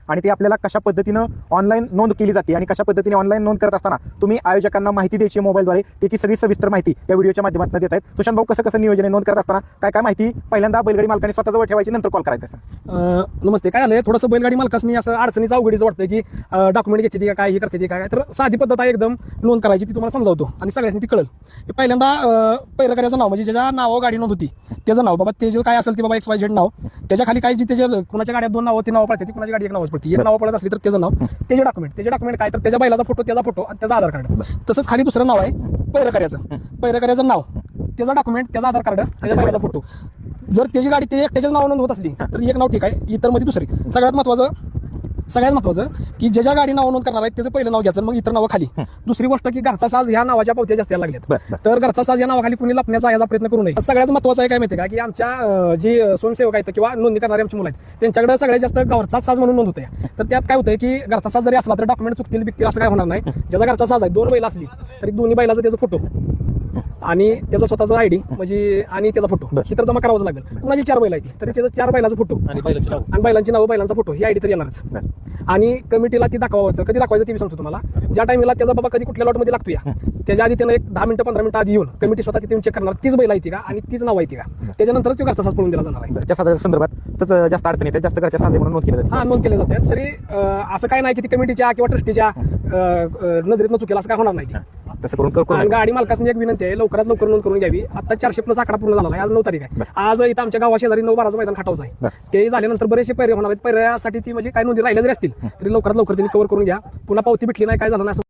आणि ते आपल्याला कशा पद्धतीनं ऑनलाईन नोंद केली जाते आणि कशा पद्धतीने ऑनलाईन नोंद करत असताना तुम्ही आयोजकांना माहिती द्यायची मोबाईलद्वारे त्याची सगळी सविस्तर माहिती या व्हिडिओच्या माध्यमातून देत आहेत. सुशांत भाऊ, कसं नियोजन आहे नोंद करत असताना काय काय माहिती पहिल्यांदा बैलगाडी मालकाने स्वतःजवळ ठेवायची, नंतर कॉल करायचा? नमस्ते. काय आलंय, थोडंसं बैलगाडी मालकांनी असं अडचणीचं अवघडीचं वाटतं की डॉक्युमेंट घेते का काय, हे करते काय, तर साधी पद्धत आहे एकदम नोंद करायची, ती तुम्हाला समजावतो आणि सगळ्यांनी ती कळेल. पहिल्यांदा पैरकऱ्याचं नाव, म्हणजे ज्याच्या नावावर गाडी नोंद होती त्याचं नाव, बाबा ते जे काय असेल ते बाबा XYZ नाव, त्याच्या खाली काय जी त्याच्या कुणाच्या गाड्यात 2 नावं 3 नावं पडते, ती कुणाची गाडी 1 नावच पडते. 1 नाव पडत असली तर त्याचं नाव, त्याचे डॉक्युमेंट काय, तर त्याच्या बैलाचा फोटो आणि त्याचा आधार कार्ड. तसंच खाली दुसरं नाव आहे पैरकऱ्याचं नाव, त्याचा डॉक्युमेंट, त्याचा आधार कार्ड, त्याच्या बैलाचा फोटो. जर त्याची गाडी ते एकट्याच्याच नाव नोंद होत असली तर 1 नाव ठीक आहे, इतर मध्ये दुसरी. सगळ्यात महत्वाचं की ज्याच्या गाडी नाव नोंद करणार आहे त्याचं पहिलं नाव घ्यायचं, मग इतर नावं खाली. दुसरी गोष्ट की घरचा साज ह्या नावाच्या पावत्या जास्त यायला लागल्यात, तर घरचा साज या नावाखाली कुणी लपण्याचा याचा प्रयत्न करू नये. सगळ्यात महत्वाचं आहे काय माहिती का, की आमच्या जे स्वयंसेवक आहेत किंवा नोंदणी करणारे आमची मुलं आहेत त्यांच्याकडे सगळ्यात जास्त घरचा साज म्हणून नोंद होते. तर त्यात काय होतंय की घरचा साज जरी असला तर डॉक्युमेंट चुकतील बिकतील असं काय होणार नाही. ज्याचा घरचा साज आहे, 2 बैल असली तरी दोन्ही बैलाचा त्याचा फोटो आणि त्याचा स्वतःचा आयडी म्हणजे आणि त्याचा फोटो ही तर जमा करावाच लागेल. कुणाची 4 बैल आहे तरी त्याचा 4 बैलाचा फोटो आणि बैलांची नावं बैलांचा फोटो ही आयडी तर येणारच. आणि कमिटीला ती दाखवायचं, कधी दाखवायचं ते मी सांगतो तुम्हाला. ज्या टाइमला त्याचा बाबा कधी कुठल्या लॉटमध्ये लागतो या त्याच्या आधी त्यानं एक 10 मिनिटं 15 मिनिटं आधी येऊन कमिटी स्वतः तिथे चेक करणार तीच बैल आहे का आणि तीच नाव आहे का, त्याच्यानंतर तो घरचा साज पळून दिला जाणार आहे. घरच्या साजाच्या संदर्भात जास्त अडचणी आहेत, जास्त घरच्या साजे म्हणून नोंद केली जाते. नोंद केले जाते. तरी असं काय नाही की ती कमिटीच्या किंवा ट्रस्टीच्या नजरेतनं चुकेल असं काय होणार नाही. तसं करून गाडी मालकांनी एक विनंती आहे, लवकरात लवकर नोंद करून घ्यावी. आता 400+ आकडा पूर्ण झाला आहे, आज 9 तारीख आहे. आज इथं आमच्या गावा शेजारी 9-12 मैदान खाटावचं आहे. ते झाल्यानंतर बरेचसे पैरे होणार आहेत. पैऱ्यासाठी ती म्हणजे काय नोंदी राहिल्या जरी असतील तरी लवकरात लवकर त्यांनी कव्हर करून घ्या. पुन्हा पावती भेटली नाही, काय झालं नाही